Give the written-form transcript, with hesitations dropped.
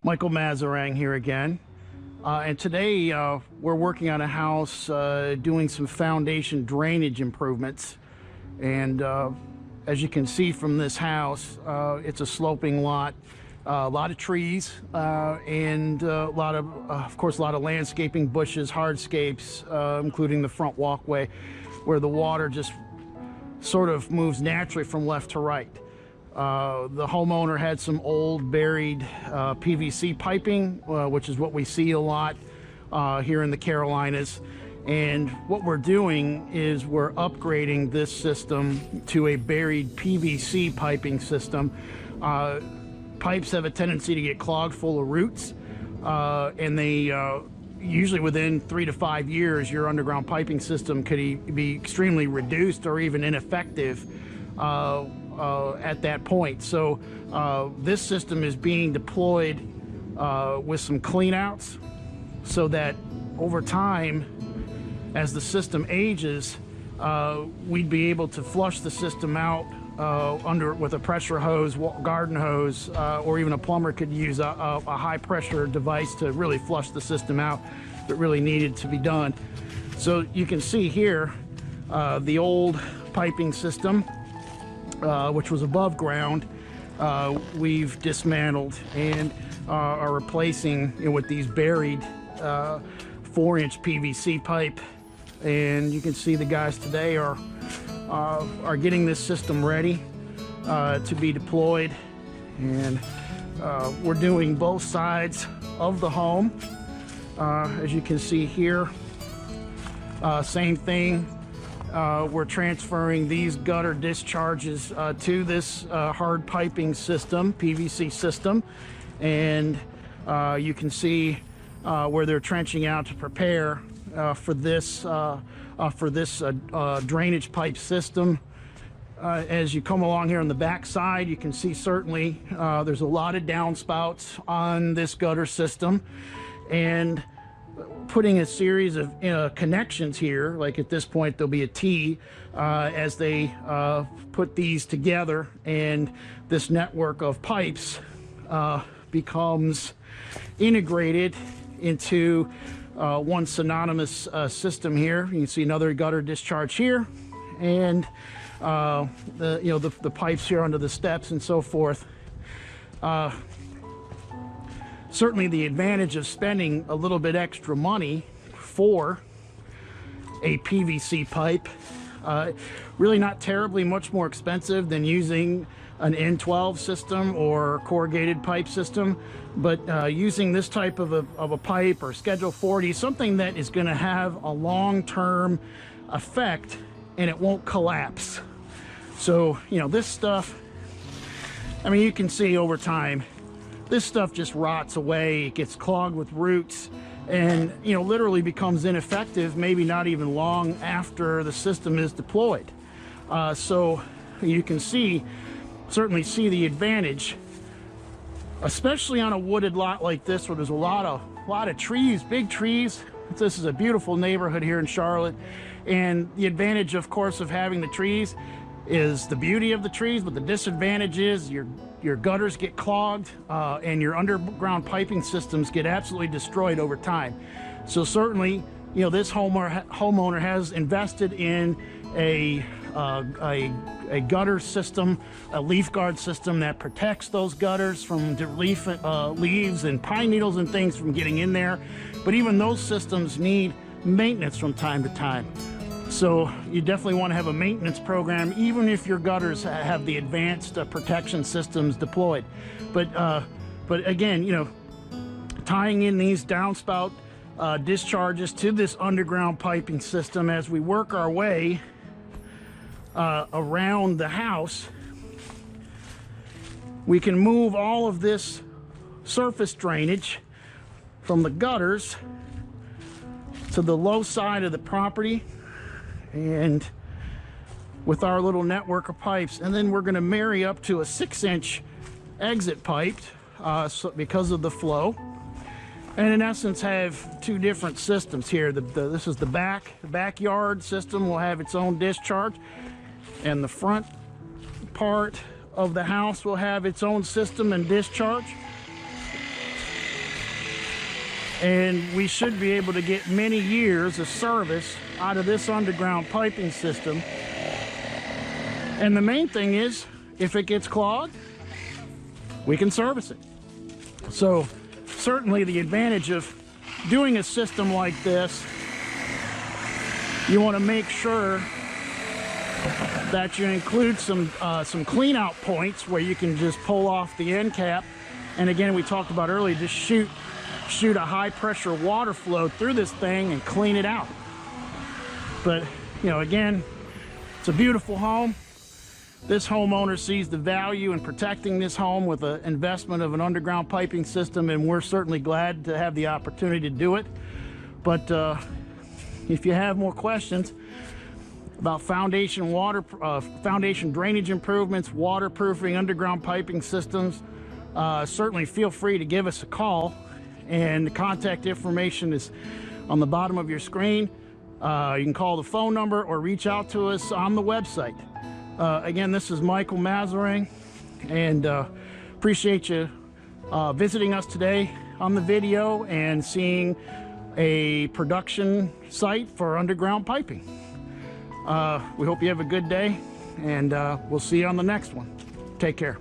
Michael Mazarang here again, and today we're working on a house doing some foundation drainage improvements. And as you can see from this house, it's a sloping lot, a lot of trees, and of course a lot of landscaping, bushes, hardscapes, including the front walkway where the water just sort of moves naturally from left to right. The homeowner had some old buried PVC piping, which is what we see a lot here in the Carolinas. And what we're doing is we're upgrading this system to a buried PVC piping system. Pipes have a tendency to get clogged full of roots, and they usually within 3 to 5 years your underground piping system could be extremely reduced or even ineffective at that point. So this system is being deployed with some cleanouts, so that over time, as the system ages, we'd be able to flush the system out with a pressure hose, garden hose, or even a plumber could use a high pressure device to really flush the system out that really needed to be done. So you can see here the old piping system, which was above ground, we've dismantled and are replacing it with these buried 4-inch PVC pipe. And you can see the guys today are getting this system ready to be deployed. And we're doing both sides of the home. As you can see here, same thing. We're transferring these gutter discharges to this hard piping system, PVC system, and you can see where they're trenching out to prepare for this drainage pipe system. As you come along here on the back side, you can see certainly there's a lot of downspouts on this gutter system, and putting a series of connections here, like at this point there'll be a T as they put these together, and this network of pipes becomes integrated into one synonymous system here. You can see another gutter discharge here, and the pipes here under the steps and so forth. Certainly the advantage of spending a little bit extra money for a PVC pipe, really not terribly much more expensive than using an N12 system or corrugated pipe system, but using this type of a pipe or Schedule 40, something that is going to have a long-term effect and it won't collapse. So, this stuff, I mean, you can see over time, this stuff just rots away. It gets clogged with roots and, literally becomes ineffective, maybe not even long after the system is deployed. So you can certainly see the advantage, especially on a wooded lot like this where there's a lot of trees, big trees. This is a beautiful neighborhood here in Charlotte, and the advantage, of course, of having the trees is the beauty of the trees, but the disadvantage is your gutters get clogged and your underground piping systems get absolutely destroyed over time. So certainly, this homeowner has invested in a gutter system, a leaf guard system that protects those gutters from leaves and pine needles and things from getting in there. But even those systems need maintenance from time to time. So you definitely want to have a maintenance program, even if your gutters have the advanced protection systems deployed. But again, tying in these downspout discharges to this underground piping system as we work our way around the house, we can move all of this surface drainage from the gutters to the low side of the property, and with our little network of pipes, and then we're going to marry up to a 6-inch exit pipe because of the flow, and in essence have two different systems here. This is the backyard system will have its own discharge, and the front part of the house will have its own system and discharge. And we should be able to get many years of service out of this underground piping system. And the main thing is, if it gets clogged, we can service it. So certainly the advantage of doing a system like this, you want to make sure that you include some clean out points where you can just pull off the end cap. And again, we talked about earlier, just shoot a high pressure water flow through this thing and clean it out. But you know, again, it's a beautiful home. This homeowner sees the value in protecting this home with an investment of an underground piping system, and we're certainly glad to have the opportunity to do it. But if you have more questions about foundation drainage improvements, waterproofing, underground piping systems, certainly feel free to give us a call. And the contact information is on the bottom of your screen. You can call the phone number or reach out to us on the website. Again, this is Michael Mazarang, and appreciate you visiting us today on the video and seeing a production site for underground piping. We hope you have a good day, and we'll see you on the next one. Take care.